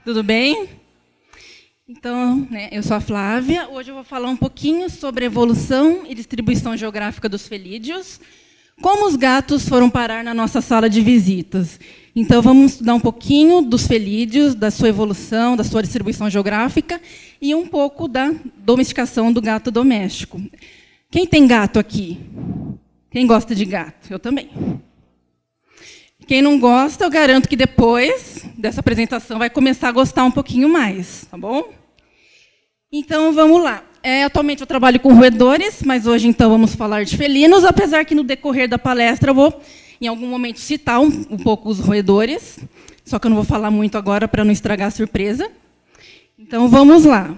Tudo bem? Então, eu sou a Flávia. Hoje eu vou falar um pouquinho sobre a evolução e distribuição geográfica dos felídeos, como os gatos foram parar na nossa sala de visitas. Então, vamos estudar um pouquinho dos felídeos, da sua evolução, da sua distribuição geográfica e um pouco da domesticação do gato doméstico. Quem tem gato aqui? Quem gosta de gato? Eu também. Quem não gosta, eu garanto que depois dessa apresentação vai começar a gostar um pouquinho mais, tá bom? Então, vamos lá. Atualmente eu trabalho com roedores, mas hoje, então, vamos falar de felinos, apesar que no decorrer da palestra eu vou, em algum momento, citar um pouco os roedores, só que eu não vou falar muito agora para não estragar a surpresa. Então, vamos lá.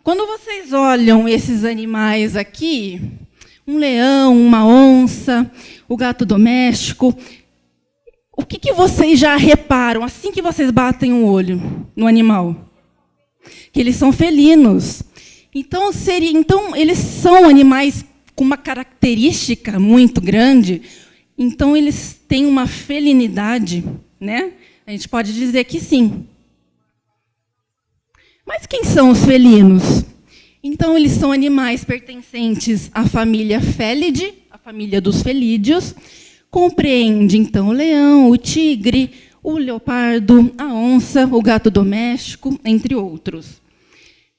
Quando vocês olham esses animais aqui, um leão, uma onça, o gato doméstico, o que vocês já reparam assim que vocês batem o olho no animal? Que eles são felinos. Então, eles são animais com uma característica muito grande. Então, eles têm uma felinidade, né? A gente pode dizer que sim. Mas quem são os felinos? Então, eles são animais pertencentes à família Felidae, a família dos felídeos. Compreende, então, o leão, o tigre, o leopardo, a onça, o gato doméstico, entre outros.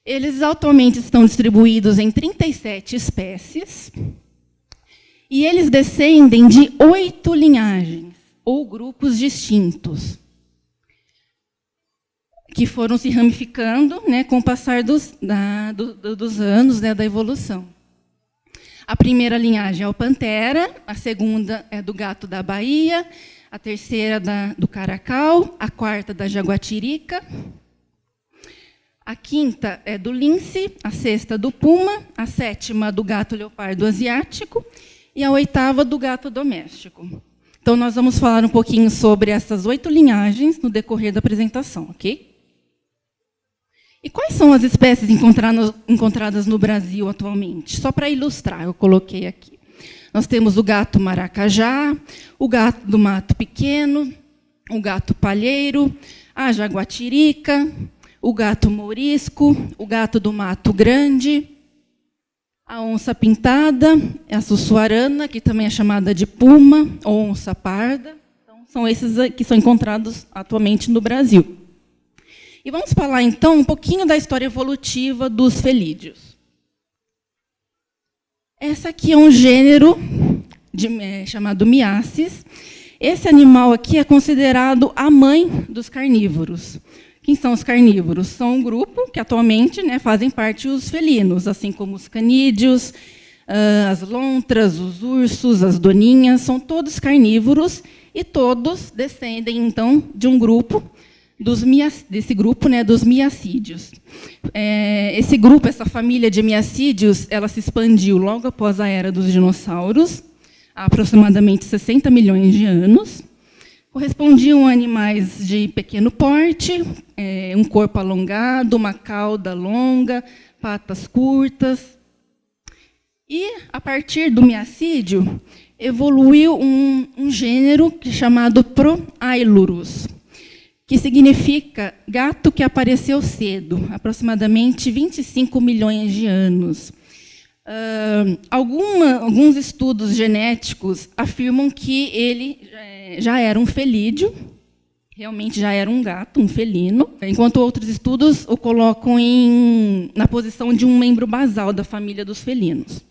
Eles atualmente estão distribuídos em 37 espécies. E eles descendem de 8 linhagens, ou grupos distintos, que foram se ramificando, com o passar dos anos, da evolução. A primeira linhagem é o pantera, a segunda é do gato da Bahia, a terceira do caracal, a quarta da jaguatirica, a quinta é do lince, a sexta do puma, a sétima do gato leopardo asiático e a oitava do gato doméstico. Então, nós vamos falar um pouquinho sobre essas 8 linhagens no decorrer da apresentação, ok? E quais são as espécies encontradas no Brasil atualmente? Só para ilustrar, eu coloquei aqui. Nós temos o gato maracajá, o gato do mato pequeno, o gato palheiro, a jaguatirica, o gato mourisco, o gato do mato grande, a onça pintada, a sussuarana, que também é chamada de puma, ou onça parda. Então, são esses que são encontrados atualmente no Brasil. E vamos falar, então, um pouquinho da história evolutiva dos felídeos. Esse aqui é um gênero chamado Miacis. Esse animal aqui é considerado a mãe dos carnívoros. Quem são os carnívoros? São um grupo que, atualmente, fazem parte os felinos, assim como os canídeos, as lontras, os ursos, as doninhas, são todos carnívoros e todos descendem, então, de um grupo desse grupo, dos miacídeos. Esse grupo, essa família de miacídeos, ela se expandiu logo após a era dos dinossauros, há aproximadamente 60 milhões de anos. Correspondiam a animais de pequeno porte, um corpo alongado, uma cauda longa, patas curtas. E, a partir do miacídeo, evoluiu um gênero chamado Proailurus, que significa gato que apareceu cedo, aproximadamente 25 milhões de anos. Alguns estudos genéticos afirmam que ele já era um felídeo, realmente já era um gato, um felino, enquanto outros estudos o colocam na posição de um membro basal da família dos felinos.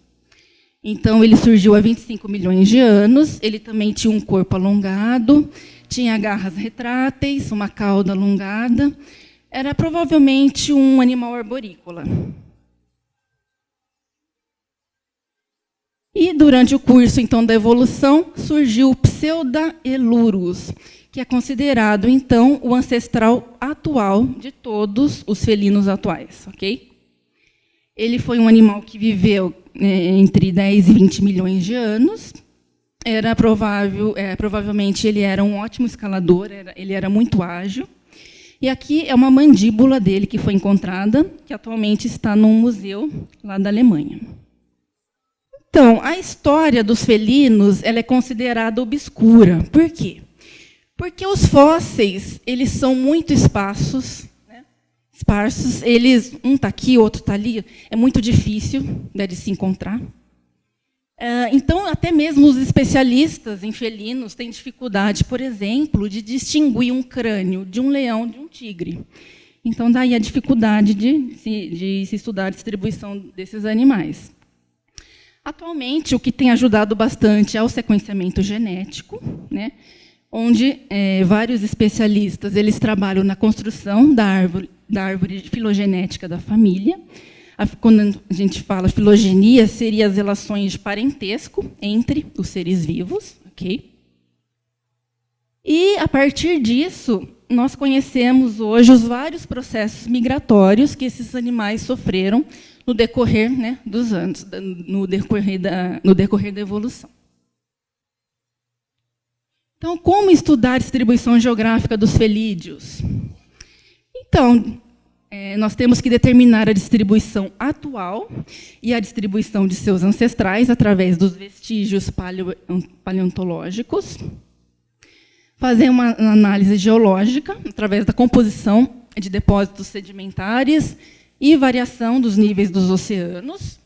Então, ele surgiu há 25 milhões de anos, ele também tinha um corpo alongado, tinha garras retráteis, uma cauda alongada. Era provavelmente um animal arborícola. E, durante o curso, então, da evolução, surgiu o Pseudaelurus, que é considerado, então, o ancestral atual de todos os felinos atuais. Ok? Ele foi um animal que viveu entre 10 e 20 milhões de anos. Provavelmente ele era um ótimo escalador, ele era muito ágil. E aqui é uma mandíbula dele que foi encontrada, que atualmente está num museu lá da Alemanha. Então, a história dos felinos ela é considerada obscura. Por quê? Porque os fósseis, eles são muito esparsos, um está aqui, outro está ali, é muito difícil, né, de se encontrar. Então, até mesmo os especialistas em felinos têm dificuldade, por exemplo, de distinguir um crânio de um leão de um tigre. Então, daí a dificuldade de se estudar a distribuição desses animais. Atualmente, o que tem ajudado bastante é o sequenciamento genético, né, onde vários especialistas eles trabalham na construção da árvore filogenética da família. Quando a gente fala filogenia, seria as relações de parentesco entre os seres vivos. Okay? E, a partir disso, nós conhecemos hoje os vários processos migratórios que esses animais sofreram no decorrer, né, dos anos, no decorrer da evolução. Então, como estudar a distribuição geográfica dos felídeos? Então, nós temos que determinar a distribuição atual e a distribuição de seus ancestrais através dos vestígios paleontológicos, fazer uma análise geológica através da composição de depósitos sedimentares e variação dos níveis dos oceanos,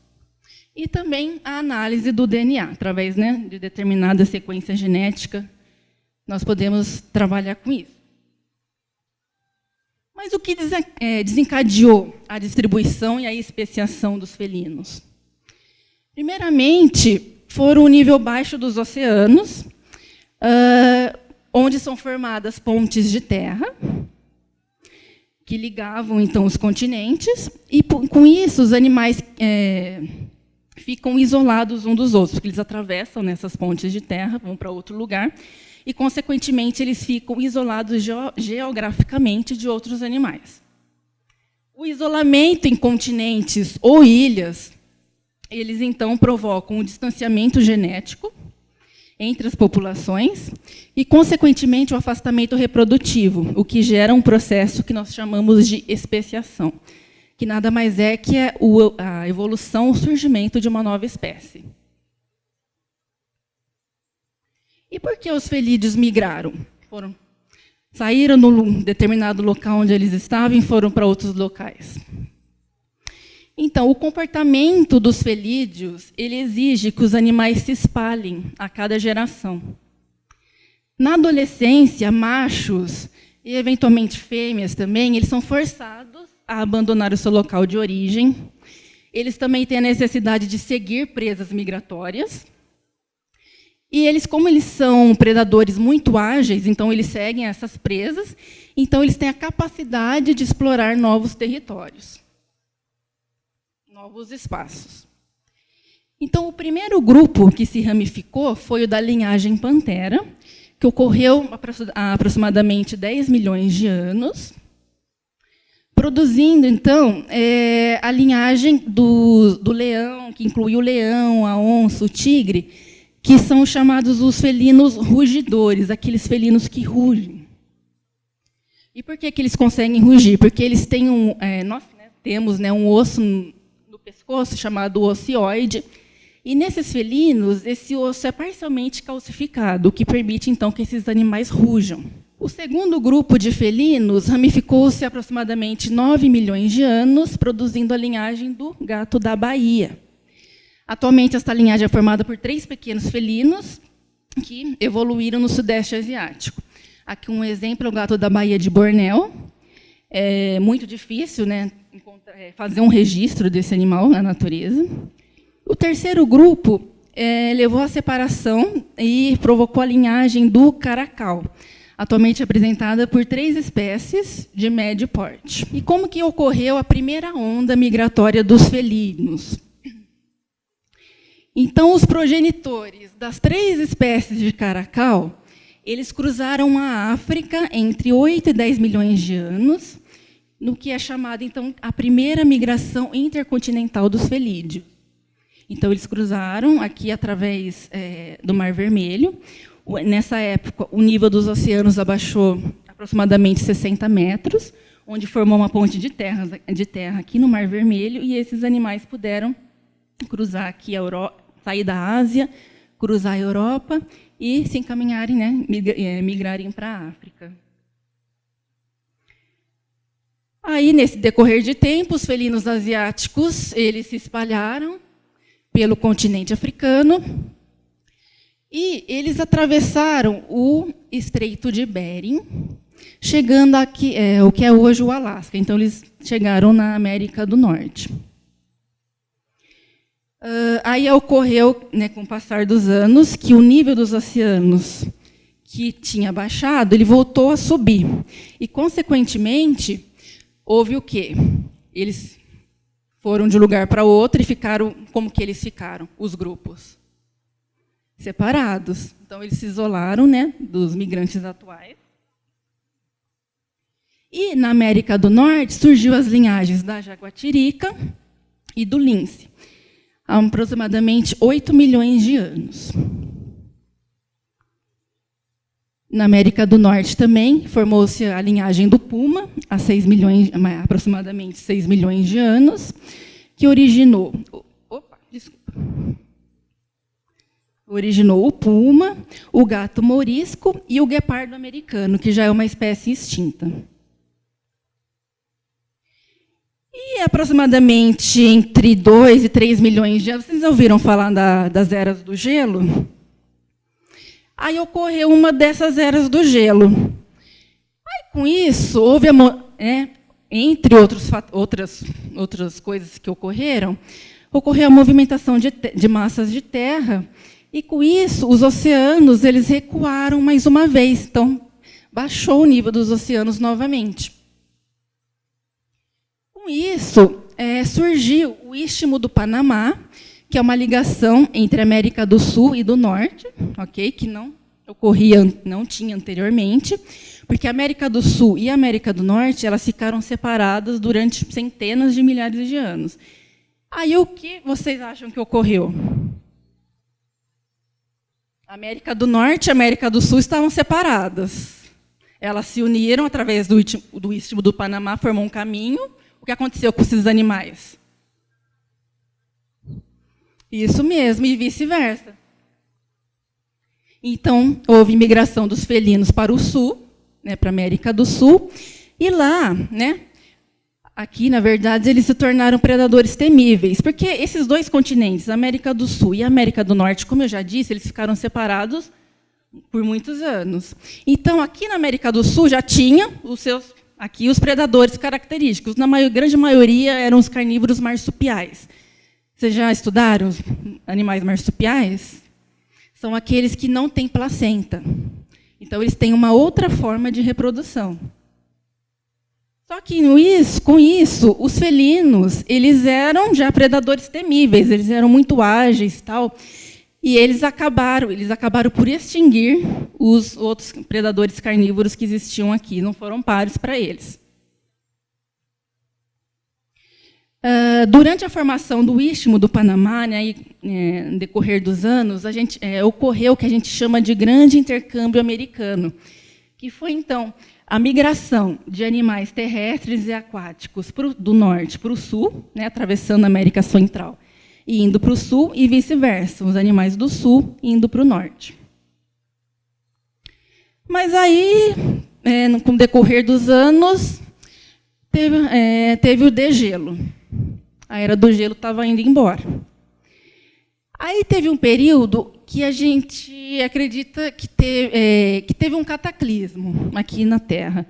e também a análise do DNA, através, né, de determinada sequência genética, nós podemos trabalhar com isso. Mas o que desencadeou a distribuição e a especiação dos felinos? Primeiramente, foram o nível baixo dos oceanos, onde são formadas pontes de terra, que ligavam, então, os continentes, e, com isso, os animais ficam isolados uns dos outros, porque eles atravessam nessas pontes de terra, vão para outro lugar, e, consequentemente, eles ficam isolados geograficamente de outros animais. O isolamento em continentes ou ilhas, eles, então, provocam um distanciamento genético entre as populações e, consequentemente, o afastamento reprodutivo, o que gera um processo que nós chamamos de especiação, que nada mais é que a evolução, o surgimento de uma nova espécie. E por que os felídeos migraram? Saíram de um determinado local onde eles estavam e foram para outros locais. Então, o comportamento dos felídeos ele exige que os animais se espalhem a cada geração. Na adolescência, machos e, eventualmente, fêmeas também, eles são forçados a abandonar o seu local de origem. Eles também têm a necessidade de seguir presas migratórias. E eles, como eles são predadores muito ágeis, então eles seguem essas presas, então eles têm a capacidade de explorar novos territórios, novos espaços. Então, o primeiro grupo que se ramificou foi o da linhagem Pantera, que ocorreu há aproximadamente 10 milhões de anos, produzindo, então, a linhagem do leão, que inclui o leão, a onça, o tigre, que são chamados os felinos rugidores, aqueles felinos que rugem. E por que eles conseguem rugir? Porque eles têm nós temos, né, um osso no pescoço chamado ocioide, e nesses felinos, esse osso é parcialmente calcificado, o que permite, então, que esses animais rujam. O segundo grupo de felinos ramificou-se há aproximadamente 9 milhões de anos, produzindo a linhagem do gato da Bahia. Atualmente, esta linhagem é formada por 3 pequenos felinos que evoluíram no Sudeste Asiático. Aqui um exemplo é o gato da Baía de Bornéu. É muito difícil, né, fazer um registro desse animal na natureza. O terceiro grupo levou à separação e provocou a linhagem do caracal, atualmente apresentada por 3 espécies de médio porte. E como que ocorreu a primeira onda migratória dos felinos? Então, os progenitores das 3 espécies de caracal, eles cruzaram a África entre 8 e 10 milhões de anos, no que é chamada, então, a primeira migração intercontinental dos felídeos. Então, eles cruzaram aqui através do Mar Vermelho. Nessa época, o nível dos oceanos abaixou aproximadamente 60 metros, onde formou uma ponte de terra aqui no Mar Vermelho, e esses animais puderam cruzar aqui a Europa, sair da Ásia, cruzar a Europa e se encaminharem, né, migrarem para a África. Aí, nesse decorrer de tempo, os felinos asiáticos eles se espalharam pelo continente africano e eles atravessaram o Estreito de Bering, chegando aqui, o que é hoje o Alasca. Então, eles chegaram na América do Norte. Aí ocorreu, né, com o passar dos anos, que o nível dos oceanos que tinha baixado, ele voltou a subir. E, consequentemente, houve o quê? Eles foram de um lugar para outro e ficaram, como que eles ficaram, os grupos? Separados. Então, eles se isolaram, né, dos migrantes atuais. E, na América do Norte, surgiu as linhagens da jaguatirica e do lince, há aproximadamente 8 milhões de anos. Na América do Norte também formou-se a linhagem do puma, há aproximadamente 6 milhões de anos, que originou o puma, o gato morisco e o guepardo americano, que já é uma espécie extinta. E aproximadamente entre 2 e 3 milhões de anos, vocês ouviram falar das eras do gelo? Aí ocorreu uma dessas eras do gelo. Aí, com isso, houve, entre outras coisas que ocorreu a movimentação de massas de terra, e, com isso, os oceanos eles recuaram mais uma vez. Então, baixou o nível dos oceanos novamente. Com isso, surgiu o Istmo do Panamá, que é uma ligação entre a América do Sul e do Norte, okay, que não tinha anteriormente, porque a América do Sul e a América do Norte elas ficaram separadas durante centenas de milhares de anos. Aí, o que vocês acham que ocorreu? A América do Norte e a América do Sul estavam separadas. Elas se uniram através do Istmo do Panamá, formou um caminho. O que aconteceu com esses animais? Isso mesmo, e vice-versa. Então, houve migração dos felinos para o sul, né, para a América do Sul, e lá, né, aqui, na verdade, eles se tornaram predadores temíveis, porque esses dois continentes, a América do Sul e a América do Norte, como eu já disse, eles ficaram separados por muitos anos. Então, aqui na América do Sul já tinha os predadores característicos. Na grande maioria eram os carnívoros marsupiais. Vocês já estudaram os animais marsupiais? São aqueles que não têm placenta. Então, eles têm uma outra forma de reprodução. Só que, com isso, os felinos eles eram já predadores temíveis, eles eram muito ágeis, tal, e eles acabaram por extinguir os outros predadores carnívoros que existiam aqui, não foram pares para eles. Durante a formação do Istmo do Panamá, né, no decorrer dos anos, ocorreu o que a gente chama de grande intercâmbio americano, que foi, então, a migração de animais terrestres e aquáticos do norte para o sul, né, atravessando a América Central, e indo para o sul, e vice-versa, os animais do sul indo para o norte. Mas aí, com o decorrer dos anos, teve o degelo. A era do gelo estava indo embora. Aí teve um período que a gente acredita que teve um cataclismo aqui na Terra.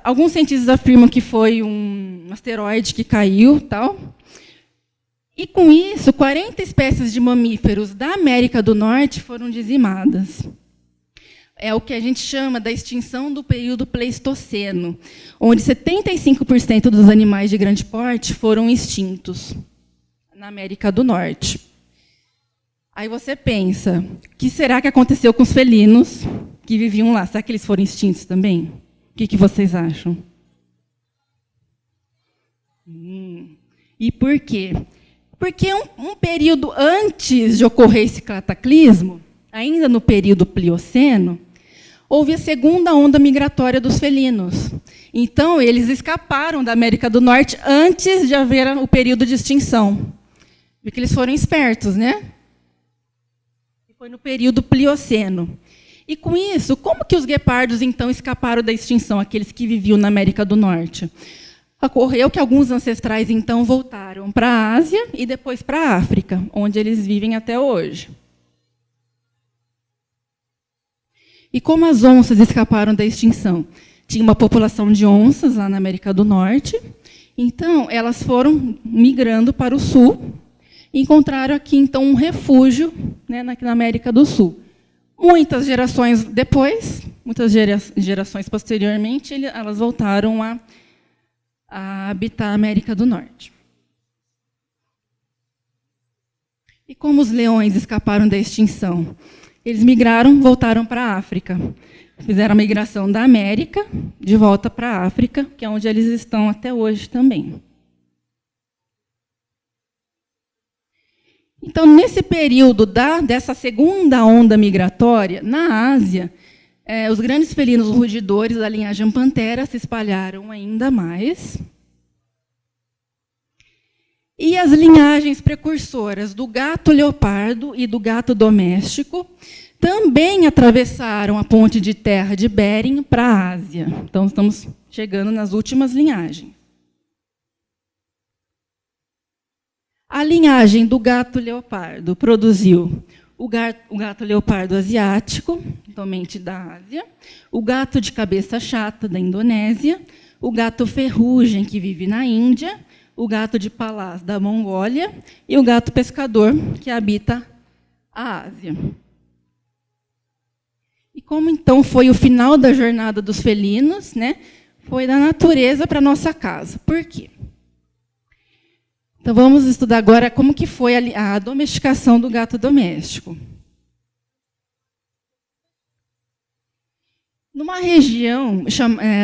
Alguns cientistas afirmam que foi um asteroide que caiu, tal. E, com isso, 40 espécies de mamíferos da América do Norte foram dizimadas. É o que a gente chama da extinção do período Pleistoceno, onde 75% dos animais de grande porte foram extintos na América do Norte. Aí você pensa, o que será que aconteceu com os felinos que viviam lá? Será que eles foram extintos também? O que vocês acham? E por quê? Porque um período antes de ocorrer esse cataclismo, ainda no período Plioceno, houve a segunda onda migratória dos felinos. Então, eles escaparam da América do Norte antes de haver o período de extinção. Porque eles foram espertos, né? Foi no período Plioceno. E, com isso, como que os guepardos, então, escaparam da extinção, aqueles que viviam na América do Norte? Ocorreu que alguns ancestrais, então, voltaram para a Ásia e depois para a África, onde eles vivem até hoje. E como as onças escaparam da extinção? Tinha uma população de onças lá na América do Norte, então elas foram migrando para o sul e encontraram aqui, então, um refúgio, né, na América do Sul. Muitas gerações depois, muitas gerações posteriormente, elas voltaram a habitar a América do Norte. E como os leões escaparam da extinção? Eles migraram, voltaram para a África. Fizeram a migração da América de volta para a África, que é onde eles estão até hoje também. Então, nesse período dessa segunda onda migratória, na Ásia, os grandes felinos rugidores da linhagem Panthera se espalharam ainda mais. E as linhagens precursoras do gato leopardo e do gato doméstico também atravessaram a ponte de terra de Bering para a Ásia. Então, estamos chegando nas últimas linhagens. A linhagem do gato leopardo produziu o gato leopardo asiático, totalmente da Ásia, o gato de cabeça chata, da Indonésia, o gato ferrugem, que vive na Índia, o gato de Palás, da Mongólia, e o gato pescador, que habita a Ásia. E como, então, foi o final da jornada dos felinos, né? Foi da natureza para a nossa casa. Por quê? Então, vamos estudar agora como que foi a domesticação do gato doméstico. Numa região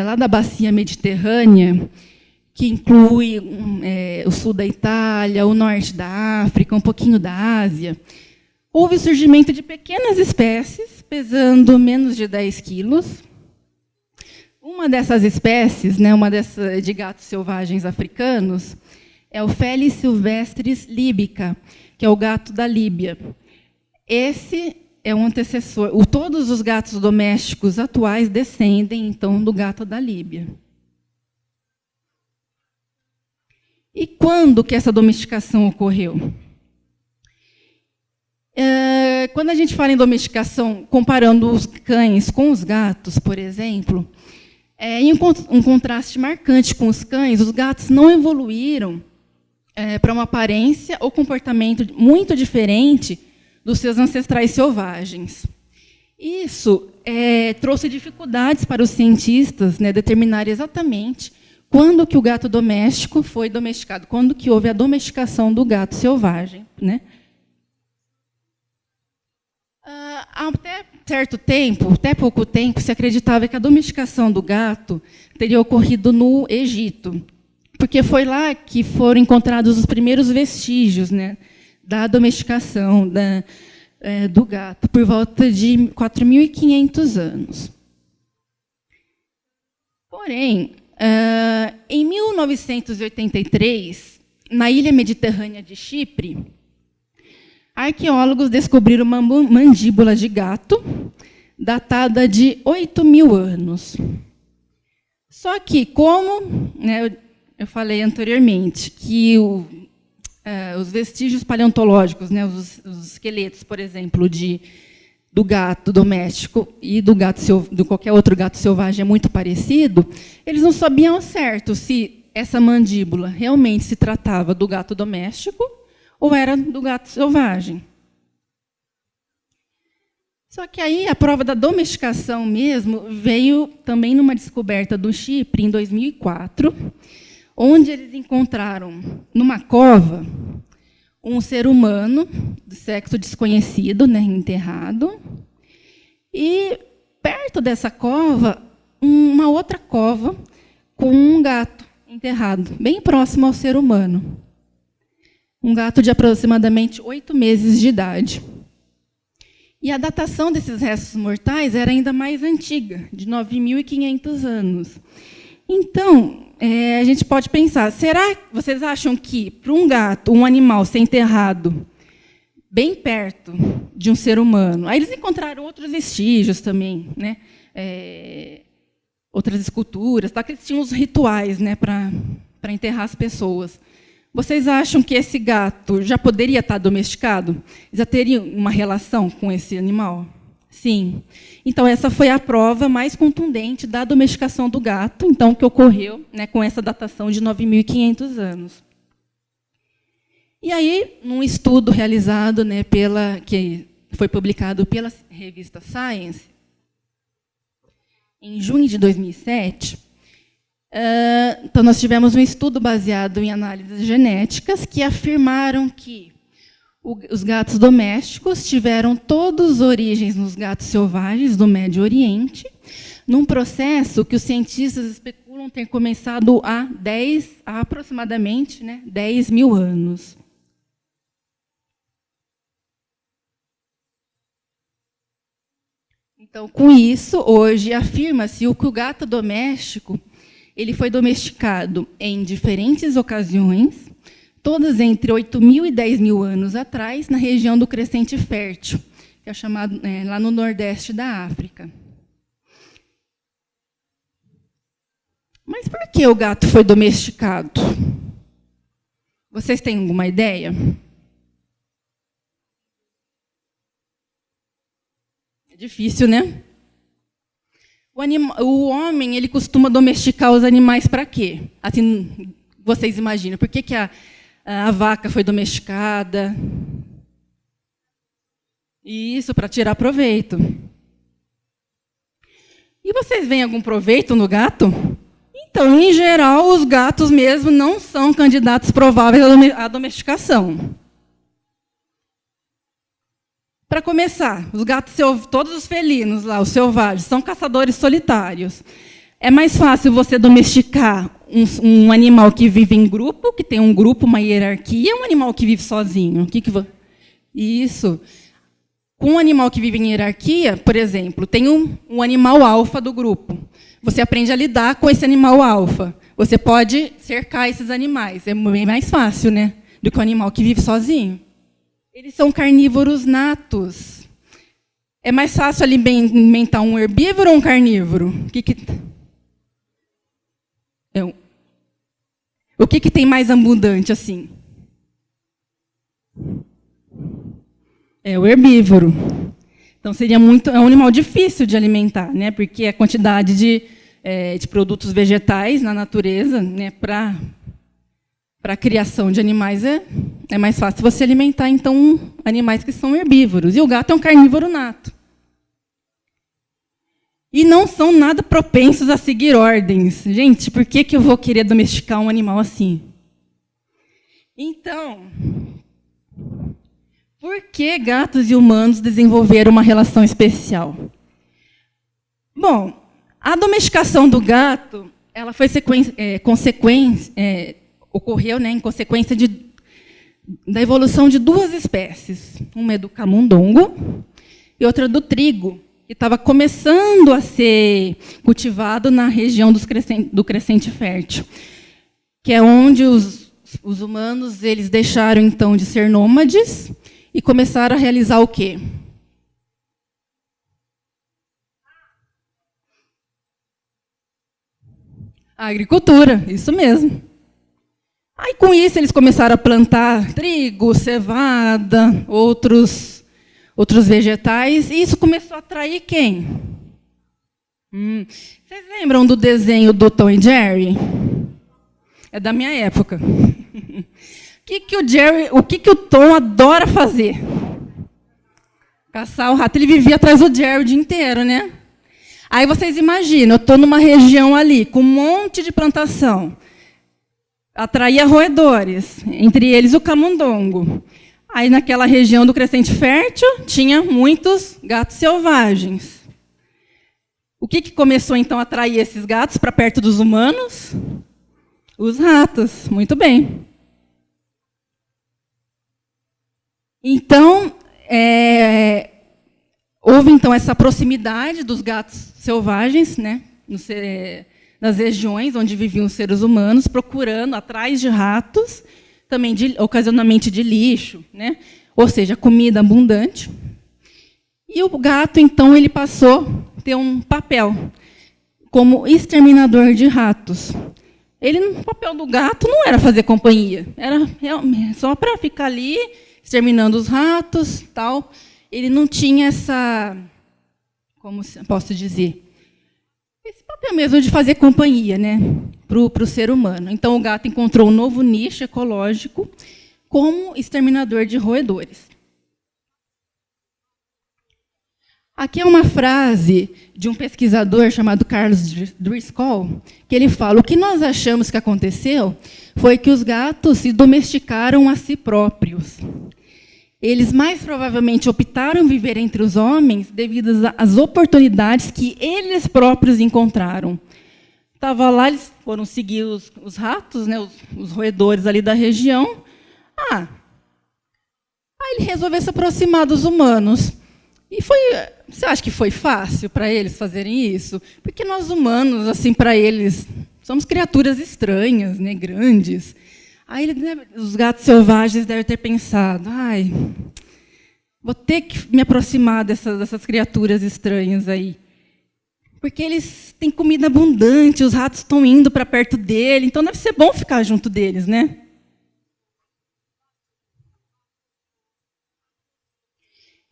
lá da bacia mediterrânea, que inclui o sul da Itália, o norte da África, um pouquinho da Ásia, houve o surgimento de pequenas espécies, pesando menos de 10 quilos. Uma dessas espécies, né, de gatos selvagens africanos, é o Felis silvestris líbica, que é o gato da Líbia. Esse é um antecessor. Todos os gatos domésticos atuais descendem, então, do gato da Líbia. E quando que essa domesticação ocorreu? Quando a gente fala em domesticação, comparando os cães com os gatos, por exemplo, em um contraste marcante com os cães, os gatos não evoluíram para uma aparência ou comportamento muito diferente dos seus ancestrais selvagens. Isso trouxe dificuldades para os cientistas, né, determinar exatamente quando que o gato doméstico foi domesticado, quando que houve a domesticação do gato selvagem, né? Até certo tempo, até pouco tempo, se acreditava que a domesticação do gato teria ocorrido no Egito, porque foi lá que foram encontrados os primeiros vestígios, né, da domesticação do gato, por volta de 4.500 anos. Porém, em 1983, na ilha mediterrânea de Chipre, arqueólogos descobriram uma mandíbula de gato datada de 8.000 anos. Só que, como, né, eu falei anteriormente, que os vestígios paleontológicos, né, os esqueletos, por exemplo, do gato doméstico e de qualquer outro gato selvagem é muito parecido, eles não sabiam ao certo se essa mandíbula realmente se tratava do gato doméstico ou era do gato selvagem. Só que aí a prova da domesticação mesmo veio também numa descoberta do Chipre, em 2004, onde eles encontraram, numa cova, um ser humano, do sexo desconhecido, né, enterrado, e, perto dessa cova, uma outra cova com um gato enterrado, bem próximo ao ser humano. Um gato de aproximadamente 8 meses de idade. E a datação desses restos mortais era ainda mais antiga, de 9.500 anos. Então, a gente pode pensar, vocês acham que, para um gato, um animal ser enterrado bem perto de um ser humano. Aí eles encontraram outros vestígios também, né? Outras esculturas, tá? Que eles tinham os rituais, né, para enterrar as pessoas. Vocês acham que esse gato já poderia estar domesticado? Já teria uma relação com esse animal? Sim. Então, essa foi a prova mais contundente da domesticação do gato, então, que ocorreu, né, com essa datação de 9.500 anos. E aí, num estudo realizado, né, que foi publicado pela revista Science, em junho de 2007, então, nós tivemos um estudo baseado em análises genéticas que afirmaram que os gatos domésticos tiveram todas origens nos gatos selvagens do Médio Oriente, num processo que os cientistas especulam ter começado há aproximadamente, né, 10.000 anos. Então, com isso, hoje afirma-se que o gato doméstico ele foi domesticado em diferentes ocasiões, todas entre 8.000 e 10.000 anos atrás, na região do Crescente Fértil, que é chamado lá no nordeste da África. Mas por que o gato foi domesticado? Vocês têm alguma ideia? É difícil, né? O homem ele costuma domesticar os animais para quê? Assim, vocês imaginam, por que a vaca foi domesticada? Isso, para tirar proveito. E vocês veem algum proveito no gato? Então, em geral, os gatos mesmo não são candidatos prováveis à domesticação. Para começar, os gatos, todos os felinos lá, os selvagens, são caçadores solitários. É mais fácil você domesticar um animal que vive em grupo, que tem um grupo, uma hierarquia, um animal que vive sozinho. Isso. Com um animal que vive em hierarquia, por exemplo, tem um animal alfa do grupo. Você aprende a lidar com esse animal alfa. Você pode cercar esses animais. É bem mais fácil, né, do que um animal que vive sozinho. Eles são carnívoros natos. É mais fácil alimentar um herbívoro ou um carnívoro? O que tem mais abundante assim? É o herbívoro. Então seria é um animal difícil de alimentar, né? Porque a quantidade de produtos vegetais na natureza, né, para a criação de animais é mais fácil você alimentar, então, animais que são herbívoros. E o gato é um carnívoro nato. E não são nada propensos a seguir ordens. Gente, por que eu vou querer domesticar um animal assim? Então, por que gatos e humanos desenvolveram uma relação especial? Bom, a domesticação do gato ela foi ocorreu, né, em consequência da evolução de duas espécies. Uma é do camundongo e outra do trigo, que estava começando a ser cultivado na região do Crescente Fértil, que é onde os humanos eles deixaram, então, de ser nômades e começaram a realizar o quê? A agricultura, isso mesmo. Aí, com isso, eles começaram a plantar trigo, cevada, outros vegetais, e isso começou a atrair quem? Vocês lembram do desenho do Tom e Jerry? É da minha época. O que o Tom adora fazer? Caçar o rato. Ele vivia atrás do Jerry o dia inteiro, né? Aí vocês imaginam, eu estou numa região ali, com um monte de plantação. Atraía roedores, entre eles o camundongo. Aí, naquela região do Crescente Fértil, tinha muitos gatos selvagens. O que começou, então, a atrair esses gatos para perto dos humanos? Os ratos. Muito bem. Então, houve, então, essa proximidade dos gatos selvagens, né, nas regiões onde viviam os seres humanos, procurando atrás de ratos, também ocasionalmente de lixo, né, ou seja, comida abundante. E o gato, então, ele passou a ter um papel como exterminador de ratos. O papel do gato não era fazer companhia, era só para ficar ali, exterminando os ratos, tal. Ele não tinha essa, como posso dizer, esse papel mesmo de fazer companhia, né, para o ser humano. Então, o gato encontrou um novo nicho ecológico como exterminador de roedores. Aqui é uma frase de um pesquisador chamado Carlos Driscoll, que ele fala: o que nós achamos que aconteceu foi que os gatos se domesticaram a si próprios. Eles mais provavelmente optaram viver entre os homens devido às oportunidades que eles próprios encontraram. Estava lá, eles foram seguir os ratos, né, os roedores ali da região. Aí ele resolveu se aproximar dos humanos. E você acha que foi fácil para eles fazerem isso? Porque nós humanos, assim, para eles, somos criaturas estranhas, né, grandes. Aí os gatos selvagens devem ter pensado: vou ter que me aproximar dessas criaturas estranhas aí. Porque eles têm comida abundante, os ratos estão indo para perto dele, então deve ser bom ficar junto deles, né?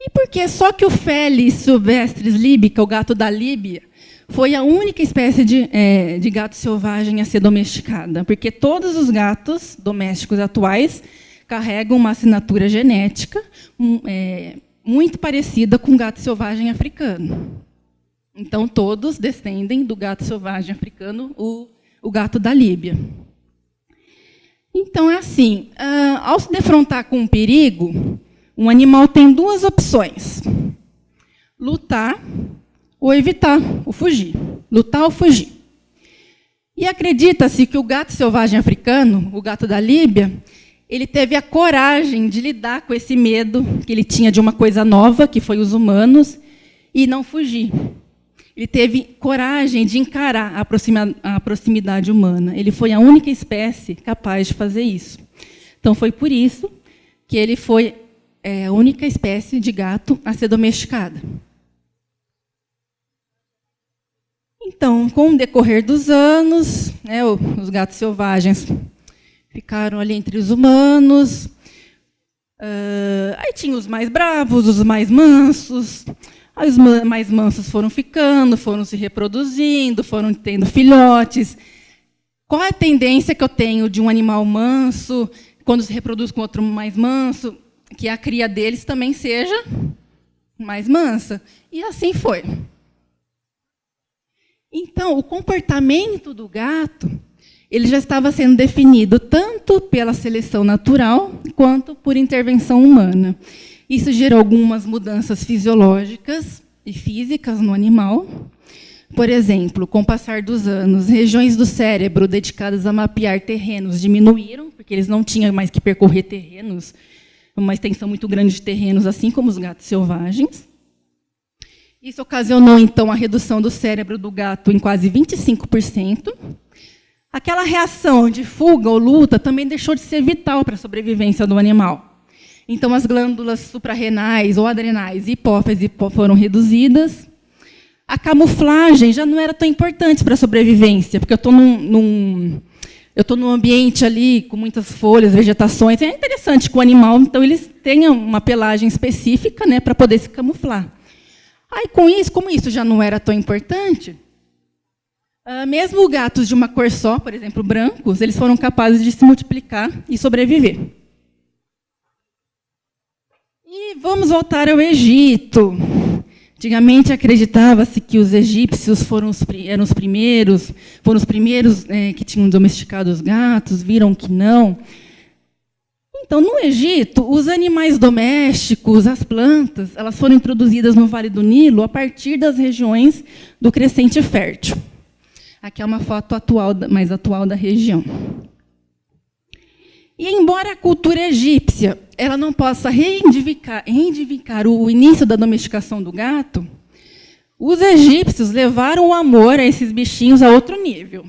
E por que só que o Felis silvestris libica, o gato da Líbia, foi a única espécie de gato selvagem a ser domesticada? Porque todos os gatos domésticos atuais carregam uma assinatura genética muito parecida com o gato selvagem africano. Então, todos descendem do gato selvagem africano, o gato da Líbia. Então, é assim, ao se defrontar com um perigo, um animal tem duas opções: lutar ou evitar, ou fugir. Lutar ou fugir. E acredita-se que o gato selvagem africano, o gato da Líbia, ele teve a coragem de lidar com esse medo que ele tinha de uma coisa nova, que foi os humanos, e não fugir. Ele teve coragem de encarar a proximidade humana. Ele foi a única espécie capaz de fazer isso. Então, foi por isso que ele foi a única espécie de gato a ser domesticada. Então, com o decorrer dos anos, né, os gatos selvagens ficaram ali entre os humanos. Aí tinha os mais bravos, os mais mansos. Aí os mais mansos foram ficando, foram se reproduzindo, foram tendo filhotes. Qual é a tendência que eu tenho de um animal manso, quando se reproduz com outro mais manso, que a cria deles também seja mais mansa? E assim foi. Então, o comportamento do gato, ele já estava sendo definido tanto pela seleção natural quanto por intervenção humana. Isso gerou algumas mudanças fisiológicas e físicas no animal. Por exemplo, com o passar dos anos, regiões do cérebro dedicadas a mapear terrenos diminuíram, porque eles não tinham mais que percorrer terrenos, uma extensão muito grande de terrenos, assim como os gatos selvagens. Isso ocasionou, então, a redução do cérebro do gato em quase 25%. Aquela reação de fuga ou luta também deixou de ser vital para a sobrevivência do animal. Então, as glândulas suprarrenais ou adrenais e hipófise foram reduzidas. A camuflagem já não era tão importante para a sobrevivência, porque eu estou num ambiente ali com muitas folhas, vegetações. É interessante que o animal, então, eles tenham uma pelagem específica, né, para poder se camuflar. Aí, com isso, como isso já não era tão importante, mesmo gatos de uma cor só, por exemplo, brancos, eles foram capazes de se multiplicar e sobreviver. E vamos voltar ao Egito. Antigamente acreditava-se que os egípcios eram os primeiros que tinham domesticado os gatos, viram que não. Então, no Egito, os animais domésticos, as plantas, elas foram introduzidas no Vale do Nilo a partir das regiões do Crescente Fértil. Aqui é uma foto mais atual da região. E, embora a cultura egípcia ela não possa reivindicar o início da domesticação do gato, os egípcios levaram o amor a esses bichinhos a outro nível.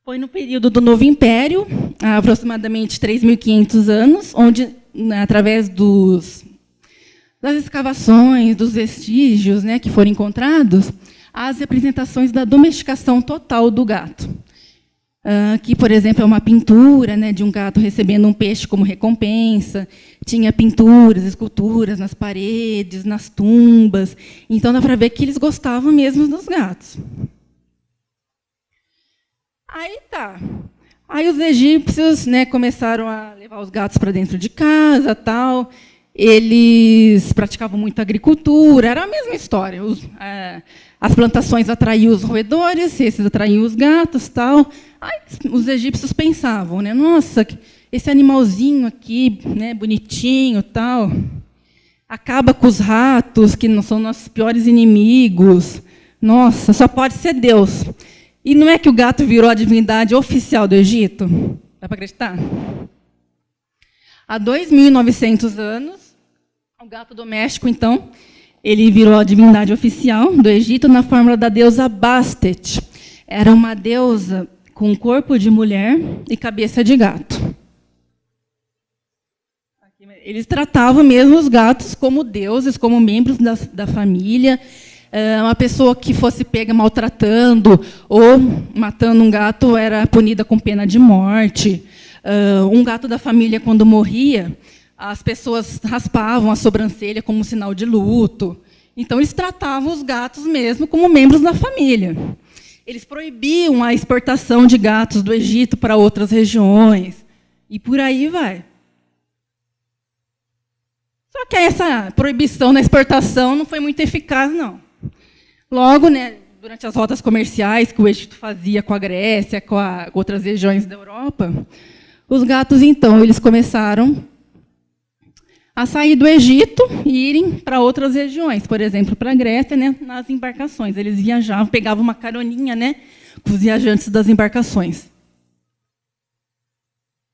Foi no período do Novo Império, há aproximadamente 3.500 anos, onde né, através das escavações, dos vestígios, né, que foram encontrados, as representações da domesticação total do gato. Que, por exemplo, é uma pintura, né, de um gato recebendo um peixe como recompensa. Tinha pinturas, esculturas nas paredes, nas tumbas. Então, dá para ver que eles gostavam mesmo dos gatos. Aí tá. Aí os egípcios, né, começaram a levar os gatos para dentro de casa, tal. Eles praticavam muito agricultura, era a mesma história. As plantações atraíam os roedores, esses atraíam os gatos, tal. Aí os egípcios pensavam, né, nossa, esse animalzinho aqui, né, bonitinho, tal, acaba com os ratos, que não são nossos piores inimigos. Nossa, só pode ser Deus. E não é que o gato virou a divindade oficial do Egito? Dá para acreditar? Há 2.900 anos, o gato doméstico, então, ele virou a divindade oficial do Egito na forma da deusa Bastet. Era uma deusa com corpo de mulher e cabeça de gato. Eles tratavam mesmo os gatos como deuses, como membros da família. Uma pessoa que fosse pega maltratando ou matando um gato era punida com pena de morte. Um gato da família, quando morria, as pessoas raspavam a sobrancelha como sinal de luto. Então, eles tratavam os gatos mesmo como membros da família. Eles proibiam a exportação de gatos do Egito para outras regiões. E por aí vai. Só que essa proibição na exportação não foi muito eficaz, não. Logo, né, durante as rotas comerciais que o Egito fazia com a Grécia, com outras regiões da Europa, os gatos, então, eles começaram a sair do Egito e irem para outras regiões, por exemplo, para a Grécia, né, nas embarcações. Eles viajavam, pegavam uma caroninha, né, com os viajantes das embarcações.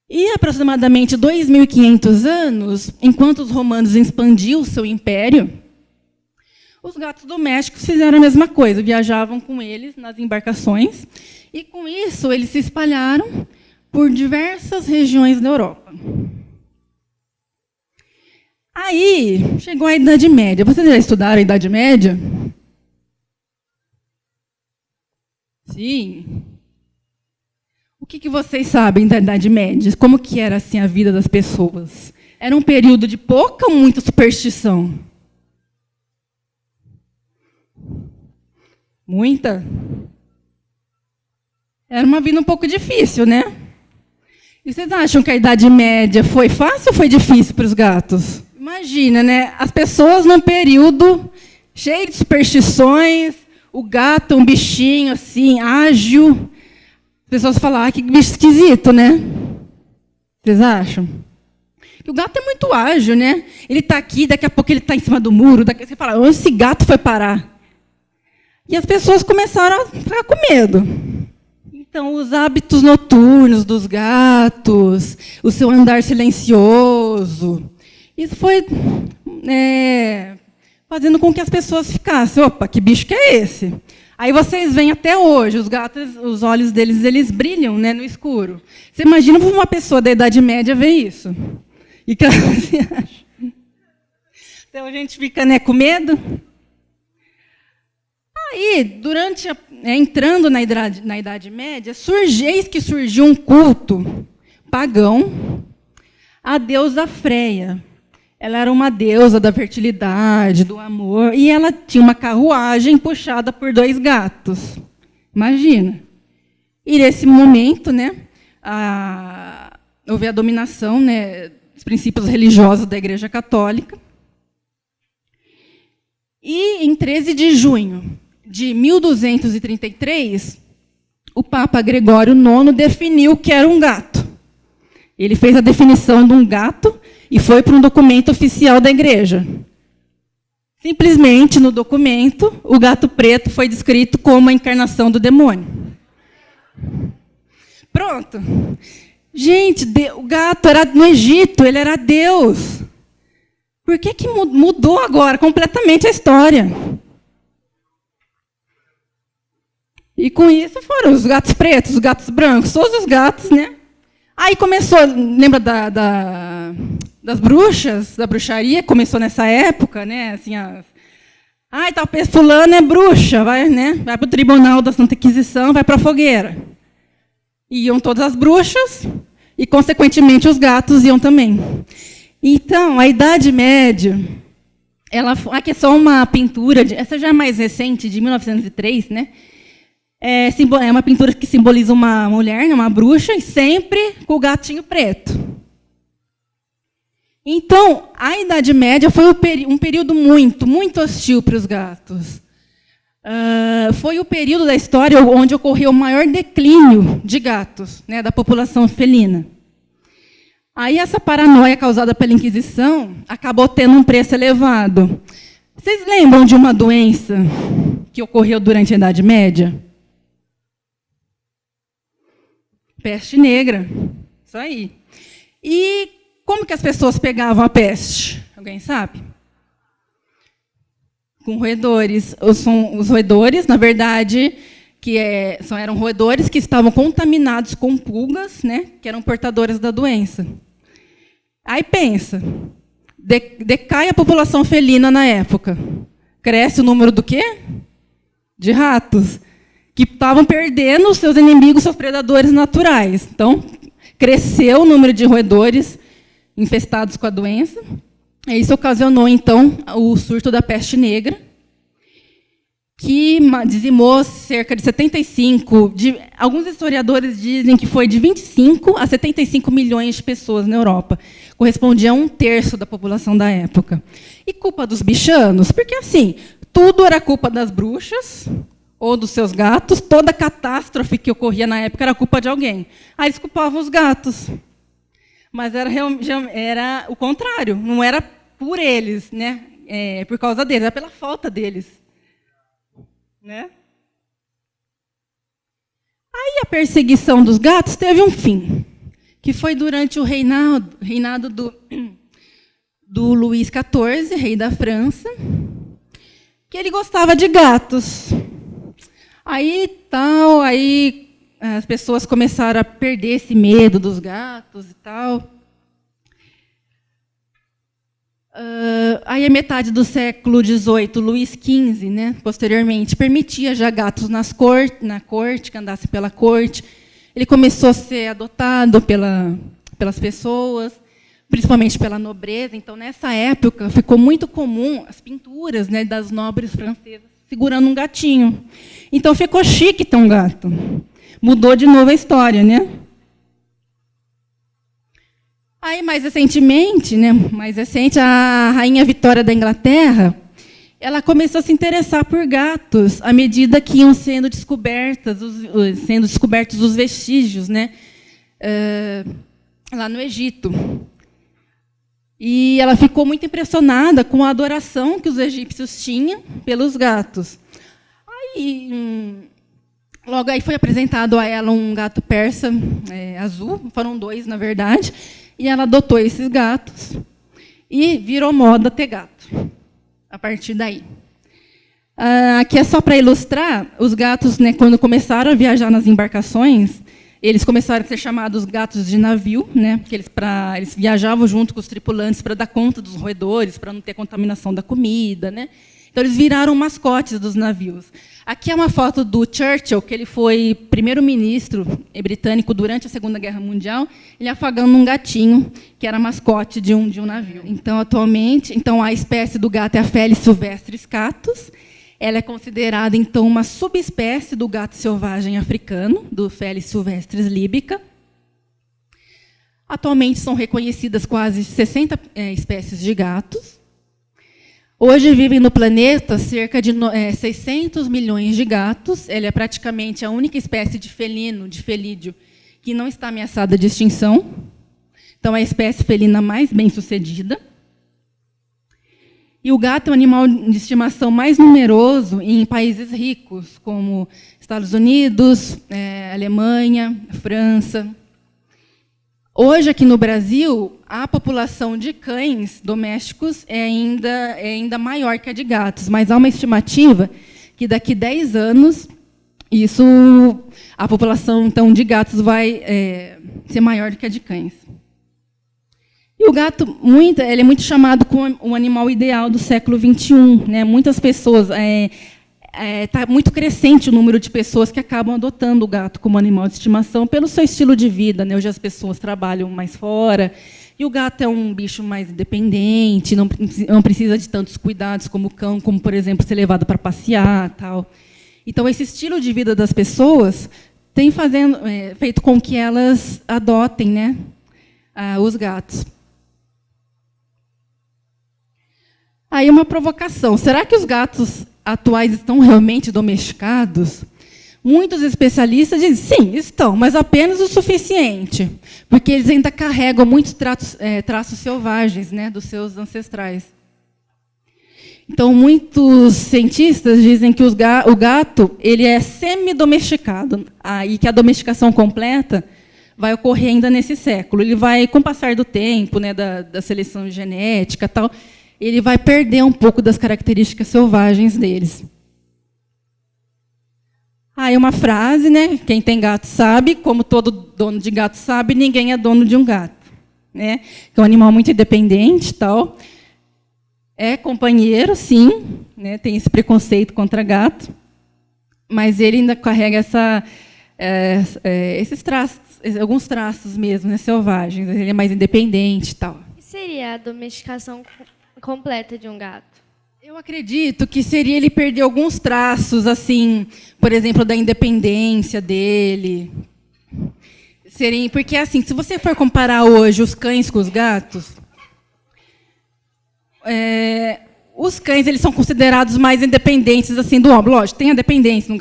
E, aproximadamente 2.500 anos, enquanto os romanos expandiam o seu império, os gatos domésticos fizeram a mesma coisa, viajavam com eles nas embarcações, e, com isso, eles se espalharam por diversas regiões da Europa. Aí, chegou a Idade Média. Vocês já estudaram a Idade Média? Sim. O que vocês sabem da Idade Média? Como que era assim, a vida das pessoas? Era um período de pouca ou muita superstição? Muita? Era uma vida um pouco difícil, né? E vocês acham que a Idade Média foi fácil ou foi difícil para os gatos? Imagina, né? As pessoas num período cheio de superstições, o gato, um bichinho assim, ágil. As pessoas falam, que bicho esquisito, né? Vocês acham? Que o gato é muito ágil, né? Ele está aqui, daqui a pouco ele está em cima do muro, daqui você fala, onde esse gato foi parar? E as pessoas começaram a ficar com medo. Então, os hábitos noturnos dos gatos, o seu andar silencioso, isso foi fazendo com que as pessoas ficassem, opa, que bicho que é esse? Aí vocês veem até hoje, os gatos, os olhos deles, eles brilham, né, no escuro. Você imagina uma pessoa da Idade Média ver isso? E que você acha? Então a gente fica, né, com medo. Aí, entrando na Idade Média, surgiu um culto pagão à deusa Freia. Ela era uma deusa da fertilidade, do amor, e ela tinha uma carruagem puxada por 2 gatos. Imagina. E, nesse momento, né, houve a dominação, né, dos princípios religiosos da Igreja Católica. E, em 13 de junho de 1233, o Papa Gregório IX definiu que era um gato. Ele fez a definição de um gato e foi para um documento oficial da igreja. Simplesmente, no documento, o gato preto foi descrito como a encarnação do demônio. Pronto. Gente, o gato era no Egito, ele era Deus. Por que mudou agora completamente a história? E com isso foram os gatos pretos, os gatos brancos, todos os gatos, né? Aí começou, lembra das bruxas, da bruxaria, começou nessa época, né? Assim, tal fulano é bruxa, vai, né? Vai para o tribunal da Santa Inquisição, vai para a fogueira. Iam todas as bruxas e, consequentemente, os gatos iam também. Então, a Idade Média, aqui é só uma pintura, essa já é mais recente, de 1903, né? É uma pintura que simboliza uma mulher, uma bruxa, e sempre com o gatinho preto. Então, a Idade Média foi um período muito, muito hostil para os gatos. Foi o período da história onde ocorreu o maior declínio de gatos, né, da população felina. Aí essa paranoia causada pela Inquisição acabou tendo um preço elevado. Vocês lembram de uma doença que ocorreu durante a Idade Média? Peste negra. Isso aí. E como que as pessoas pegavam a peste? Alguém sabe? Com roedores. Os roedores, na verdade, eram roedores que estavam contaminados com pulgas, né, que eram portadoras da doença. Aí pensa, decai a população felina na época. Cresce o número do quê? De ratos, que estavam perdendo os seus inimigos, seus predadores naturais. Então, cresceu o número de roedores infestados com a doença. E isso ocasionou, então, o surto da peste negra, que dizimou cerca de 75... alguns historiadores dizem que foi de 25 a 75 milhões de pessoas na Europa. Correspondia a 1/3 da população da época. E culpa dos bichanos? Porque, assim, tudo era culpa das bruxas ou dos seus gatos. Toda catástrofe que ocorria na época era culpa de alguém. Aí eles culpavam os gatos. Mas era o contrário. Não era por eles, né? Por causa deles, era pela falta deles. Né? Aí a perseguição dos gatos teve um fim, que foi durante o reinado do Luís XIV, rei da França, que ele gostava de gatos. Aí as pessoas começaram a perder esse medo dos gatos e tal. Aí, a metade do século XVIII, Luís XV, né, posteriormente, permitia já gatos na corte, que andasse pela corte. Ele começou a ser adotado pelas pessoas, principalmente pela nobreza. Então, nessa época, ficou muito comum as pinturas, né, das nobres francesas segurando um gatinho. Então, ficou chique ter um gato. Mudou de novo a história, né? Aí, mais recente, a rainha Vitória da Inglaterra, ela começou a se interessar por gatos à medida que iam sendo descobertos os vestígios, né, lá no Egito. E ela ficou muito impressionada com a adoração que os egípcios tinham pelos gatos. Logo aí foi apresentado a ela um gato persa azul, foram 2, na verdade, e ela adotou esses gatos e virou moda ter gato, a partir daí. Aqui é só para ilustrar, os gatos, né, quando começaram a viajar nas embarcações, eles começaram a ser chamados gatos de navio, né, porque eles viajavam junto com os tripulantes para dar conta dos roedores, para não ter contaminação da comida, né? Então, eles viraram mascotes dos navios. Aqui é uma foto do Churchill, que ele foi primeiro-ministro britânico durante a Segunda Guerra Mundial, ele afagando um gatinho, que era mascote de um navio. Então, atualmente, a espécie do gato é a Felis silvestris catus. Ela é considerada, então, uma subespécie do gato selvagem africano, do Felis silvestris libica. Atualmente, são reconhecidas quase 60 espécies de gatos. Hoje vivem no planeta cerca de 600 milhões de gatos. Ela é praticamente a única espécie de felino, de felídeo, que não está ameaçada de extinção. Então, é a espécie felina mais bem-sucedida. E o gato é o animal de estimação mais numeroso em países ricos, como Estados Unidos, Alemanha, França. Hoje, aqui no Brasil, a população de cães domésticos é ainda maior que a de gatos, mas há uma estimativa que, daqui a 10 anos, a população então, de gatos vai ser maior do que a de cães. E o gato, ele é muito chamado como o animal ideal do século XXI. Né? Muitas pessoas... Está muito crescente o número de pessoas que acabam adotando o gato como animal de estimação pelo seu estilo de vida. Né? Hoje as pessoas trabalham mais fora, e o gato é um bicho mais independente, não precisa de tantos cuidados como o cão, como, por exemplo, ser levado para passear. Tal. Então, esse estilo de vida das pessoas tem feito com que elas adotem, né, os gatos. Aí uma provocação. Será que os gatos atuais estão realmente domesticados? Muitos especialistas dizem, sim, estão, mas apenas o suficiente, porque eles ainda carregam muitos traços selvagens, né, dos seus ancestrais. Então, muitos cientistas dizem que o gato ele é semi-domesticado, e que a domesticação completa vai ocorrer ainda nesse século. Ele vai, com o passar do tempo, né, da seleção genética, tal, ele vai perder um pouco das características selvagens deles. Aí uma frase, né? Quem tem gato sabe, como todo dono de gato sabe, ninguém é dono de um gato. Né? É um animal muito independente, tal. É companheiro, sim, né? Tem esse preconceito contra gato, mas ele ainda carrega esses traços, alguns traços mesmo, né, selvagens. Ele é mais independente, tal. O que seria a domesticação completa de um gato? Eu acredito que seria ele perder alguns traços, assim, por exemplo, da independência dele. Porque, assim, se você for comparar hoje os cães com os gatos, os cães eles são considerados mais independentes assim do homem. Lógico, tem a dependência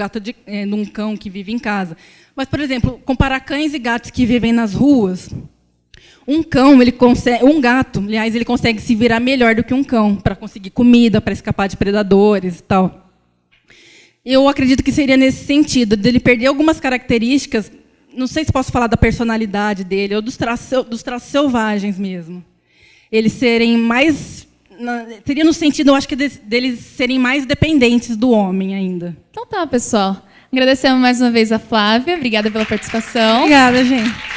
num cão que vive em casa. Mas, por exemplo, comparar cães e gatos que vivem nas ruas. Um gato, aliás, ele consegue se virar melhor do que um cão para conseguir comida, para escapar de predadores e tal. Eu acredito que seria nesse sentido, dele perder algumas características, não sei se posso falar da personalidade dele, ou dos traços selvagens mesmo. Eles serem mais... Seria no sentido, eu acho que deles serem mais dependentes do homem ainda. Então tá, pessoal. Agradecemos mais uma vez a Flávia. Obrigada pela participação. Obrigada, gente.